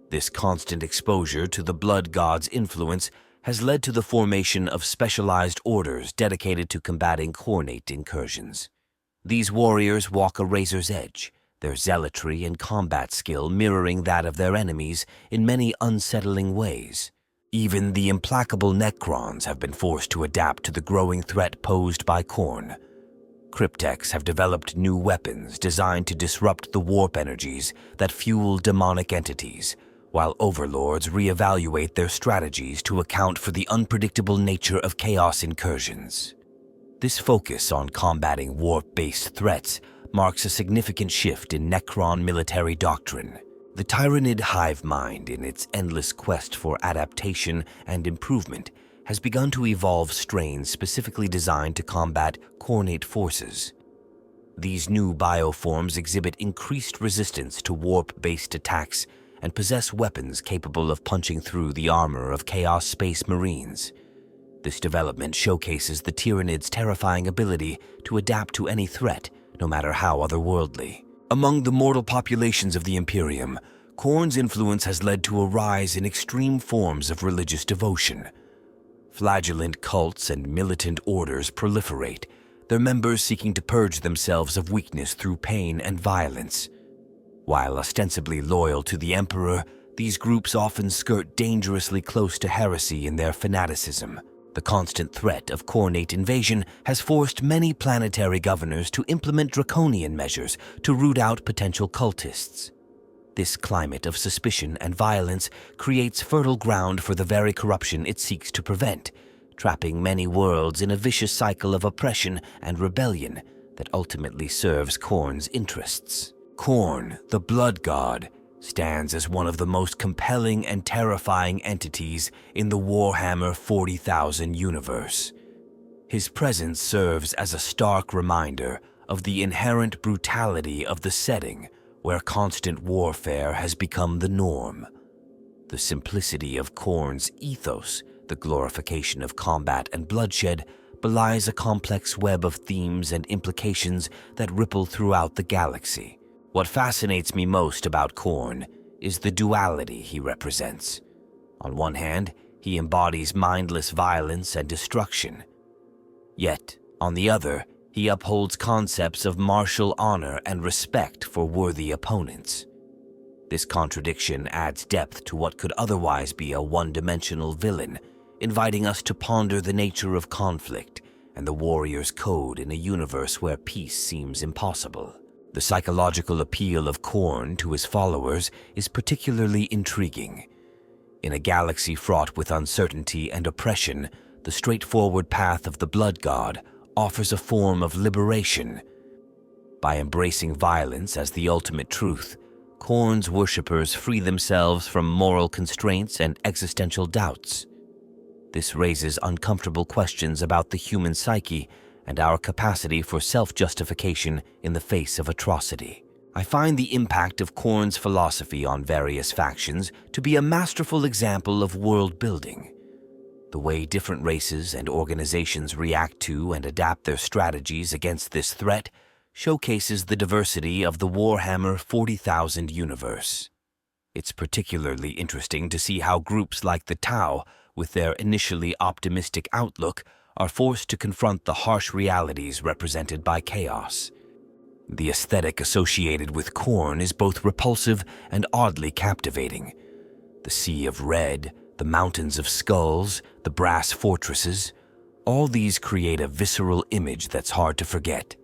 This constant exposure to the Blood God's influence has led to the formation of specialized orders dedicated to combating Khornate incursions. These warriors walk a razor's edge, their zealotry and combat skill mirroring that of their enemies in many unsettling ways. Even the implacable Necrons have been forced to adapt to the growing threat posed by Khorne. Cryptechs have developed new weapons designed to disrupt the warp energies that fuel demonic entities, while overlords reevaluate their strategies to account for the unpredictable nature of chaos incursions. This focus on combating warp-based threats marks a significant shift in Necron military doctrine. The Tyranid hive mind, in its endless quest for adaptation and improvement, has begun to evolve strains specifically designed to combat Khornate forces. These new bioforms exhibit increased resistance to warp-based attacks and possess weapons capable of punching through the armor of Chaos Space Marines. This development showcases the Tyranids' terrifying ability to adapt to any threat, no matter how otherworldly. Among the mortal populations of the Imperium, Khorne's influence has led to a rise in extreme forms of religious devotion. Flagellant cults and militant orders proliferate, their members seeking to purge themselves of weakness through pain and violence. While ostensibly loyal to the Emperor, these groups often skirt dangerously close to heresy in their fanaticism. The constant threat of Khornate invasion has forced many planetary governors to implement draconian measures to root out potential cultists. This climate of suspicion and violence creates fertile ground for the very corruption it seeks to prevent, trapping many worlds in a vicious cycle of oppression and rebellion that ultimately serves Khorne's interests. Khorne, the Blood God, stands as one of the most compelling and terrifying entities in the Warhammer 40,000 universe. His presence serves as a stark reminder of the inherent brutality of the setting where constant warfare has become the norm. The simplicity of Khorne's ethos, the glorification of combat and bloodshed, belies a complex web of themes and implications that ripple throughout the galaxy. What fascinates me most about Khorne is the duality he represents. On one hand, he embodies mindless violence and destruction. Yet, on the other, he upholds concepts of martial honor and respect for worthy opponents. This contradiction adds depth to what could otherwise be a one-dimensional villain, inviting us to ponder the nature of conflict and the warrior's code in a universe where peace seems impossible. The psychological appeal of Khorne to his followers is particularly intriguing. In a galaxy fraught with uncertainty and oppression, the straightforward path of the Blood God offers a form of liberation. By embracing violence as the ultimate truth, Khorne's worshippers free themselves from moral constraints and existential doubts. This raises uncomfortable questions about the human psyche and our capacity for self-justification in the face of atrocity. I find the impact of Khorne's philosophy on various factions to be a masterful example of world building. The way different races and organizations react to and adapt their strategies against this threat showcases the diversity of the Warhammer 40,000 universe. It's particularly interesting to see how groups like the Tau, with their initially optimistic outlook, are forced to confront the harsh realities represented by chaos. The aesthetic associated with Khorne is both repulsive and oddly captivating. The sea of red, the mountains of skulls, the brass fortresses, all these create a visceral image that's hard to forget.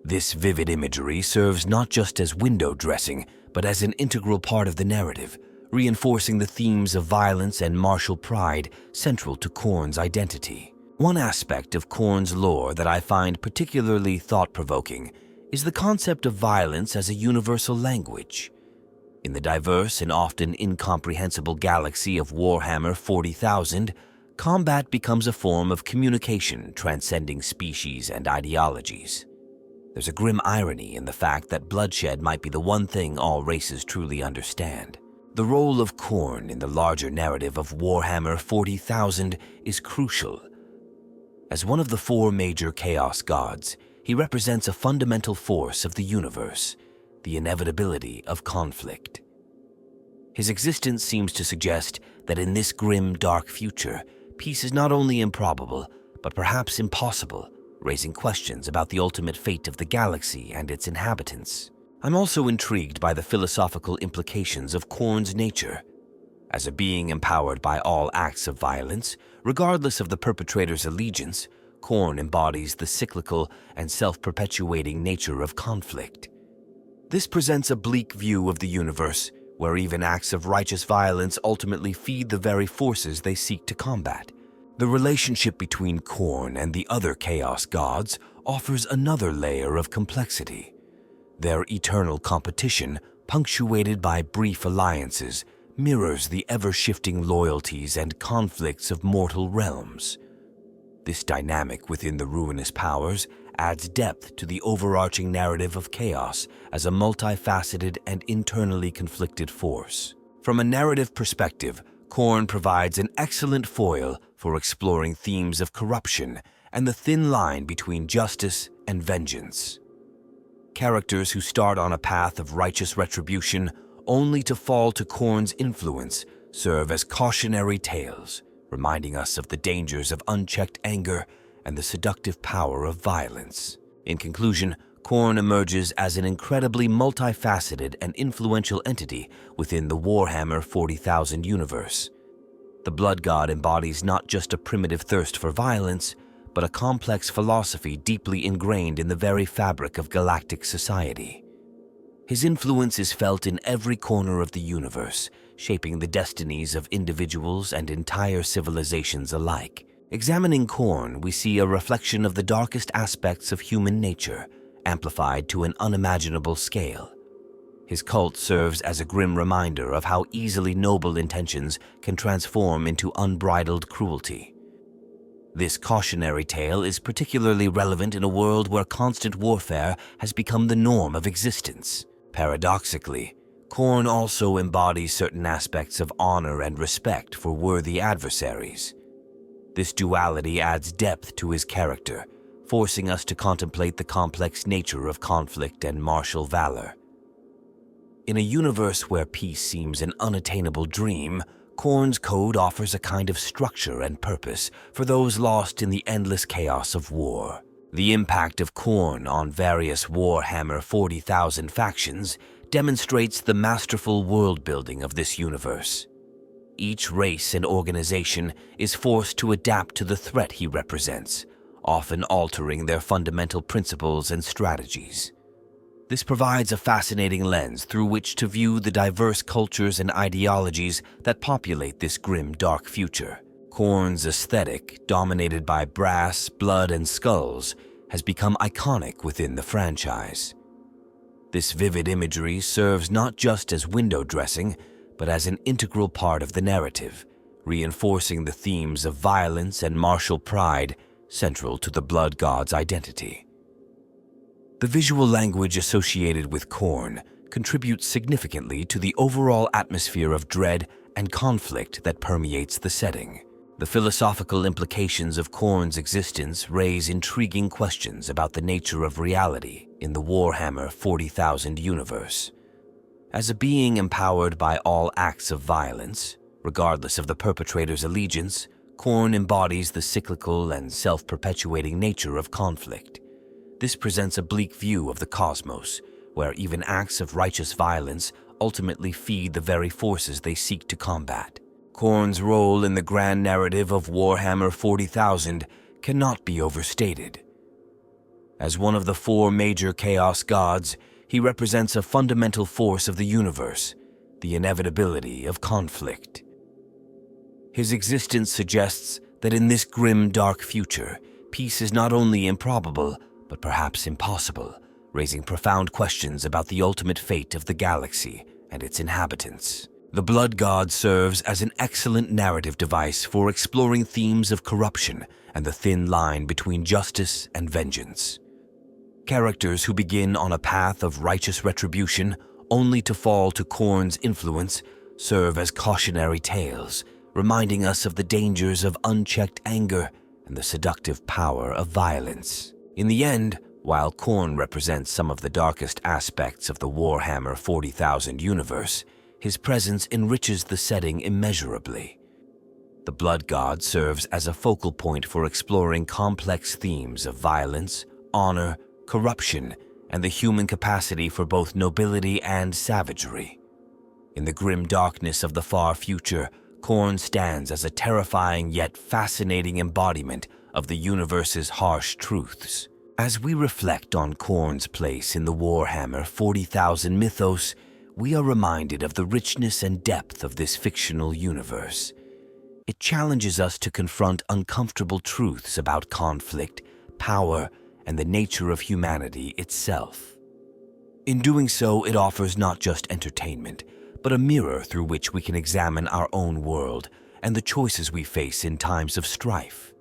This vivid imagery serves not just as window dressing, but as an integral part of the narrative, reinforcing the themes of violence and martial pride central to Khorne's identity. One aspect of Khorne's lore that I find particularly thought-provoking is the concept of violence as a universal language. In the diverse and often incomprehensible galaxy of Warhammer 40,000, combat becomes a form of communication transcending species and ideologies. There's a grim irony in the fact that bloodshed might be the one thing all races truly understand. The role of Khorne in the larger narrative of Warhammer 40,000 is crucial. As one of the four major chaos gods, he represents a fundamental force of the universe, the inevitability of conflict. His existence seems to suggest that in this grim, dark future, peace is not only improbable, but perhaps impossible, raising questions about the ultimate fate of the galaxy and its inhabitants. I'm also intrigued by the philosophical implications of Khorne's nature. As a being empowered by all acts of violence, regardless of the perpetrator's allegiance, Khorne embodies the cyclical and self-perpetuating nature of conflict. This presents a bleak view of the universe, where even acts of righteous violence ultimately feed the very forces they seek to combat. The relationship between Khorne and the other Chaos gods offers another layer of complexity. Their eternal competition, punctuated by brief alliances, mirrors the ever-shifting loyalties and conflicts of mortal realms. This dynamic within the ruinous powers adds depth to the overarching narrative of chaos as a multifaceted and internally conflicted force. From a narrative perspective, Khorne provides an excellent foil for exploring themes of corruption and the thin line between justice and vengeance. Characters who start on a path of righteous retribution only to fall to Khorne's influence serve as cautionary tales, reminding us of the dangers of unchecked anger and the seductive power of violence. In conclusion, Khorne emerges as an incredibly multifaceted and influential entity within the Warhammer 40,000 universe. The Blood God embodies not just a primitive thirst for violence, but a complex philosophy deeply ingrained in the very fabric of galactic society. His influence is felt in every corner of the universe, shaping the destinies of individuals and entire civilizations alike. Examining Khorne, we see a reflection of the darkest aspects of human nature, amplified to an unimaginable scale. His cult serves as a grim reminder of how easily noble intentions can transform into unbridled cruelty. This cautionary tale is particularly relevant in a world where constant warfare has become the norm of existence. Paradoxically, Khorne also embodies certain aspects of honor and respect for worthy adversaries. This duality adds depth to his character, forcing us to contemplate the complex nature of conflict and martial valor. In a universe where peace seems an unattainable dream, Khorne's code offers a kind of structure and purpose for those lost in the endless chaos of war. The impact of Khorne on various Warhammer 40,000 factions demonstrates the masterful world-building of this universe. Each race and organization is forced to adapt to the threat he represents, often altering their fundamental principles and strategies. This provides a fascinating lens through which to view the diverse cultures and ideologies that populate this grim, dark future. Khorne's aesthetic, dominated by brass, blood, and skulls, has become iconic within the franchise. This vivid imagery serves not just as window dressing, but as an integral part of the narrative, reinforcing the themes of violence and martial pride central to the Blood God's identity. The visual language associated with Khorne contributes significantly to the overall atmosphere of dread and conflict that permeates the setting. The philosophical implications of Khorne's existence raise intriguing questions about the nature of reality in the Warhammer 40,000 universe. As a being empowered by all acts of violence, regardless of the perpetrator's allegiance, Khorne embodies the cyclical and self-perpetuating nature of conflict. This presents a bleak view of the cosmos, where even acts of righteous violence ultimately feed the very forces they seek to combat. Khorne's role in the grand narrative of Warhammer 40,000 cannot be overstated. As one of the four major chaos gods, he represents a fundamental force of the universe, the inevitability of conflict. His existence suggests that in this grim, dark future, peace is not only improbable, but perhaps impossible, raising profound questions about the ultimate fate of the galaxy and its inhabitants. The Blood God serves as an excellent narrative device for exploring themes of corruption and the thin line between justice and vengeance. Characters who begin on a path of righteous retribution only to fall to Khorne's influence serve as cautionary tales, reminding us of the dangers of unchecked anger and the seductive power of violence. In the end, while Khorne represents some of the darkest aspects of the Warhammer 40,000 universe, his presence enriches the setting immeasurably. The Blood God serves as a focal point for exploring complex themes of violence, honor, corruption, and the human capacity for both nobility and savagery. In the grim darkness of the far future, Khorne stands as a terrifying yet fascinating embodiment of the universe's harsh truths. As we reflect on Khorne's place in the Warhammer 40,000 mythos, we are reminded of the richness and depth of this fictional universe. It challenges us to confront uncomfortable truths about conflict, power, and the nature of humanity itself. In doing so, it offers not just entertainment, but a mirror through which we can examine our own world and the choices we face in times of strife.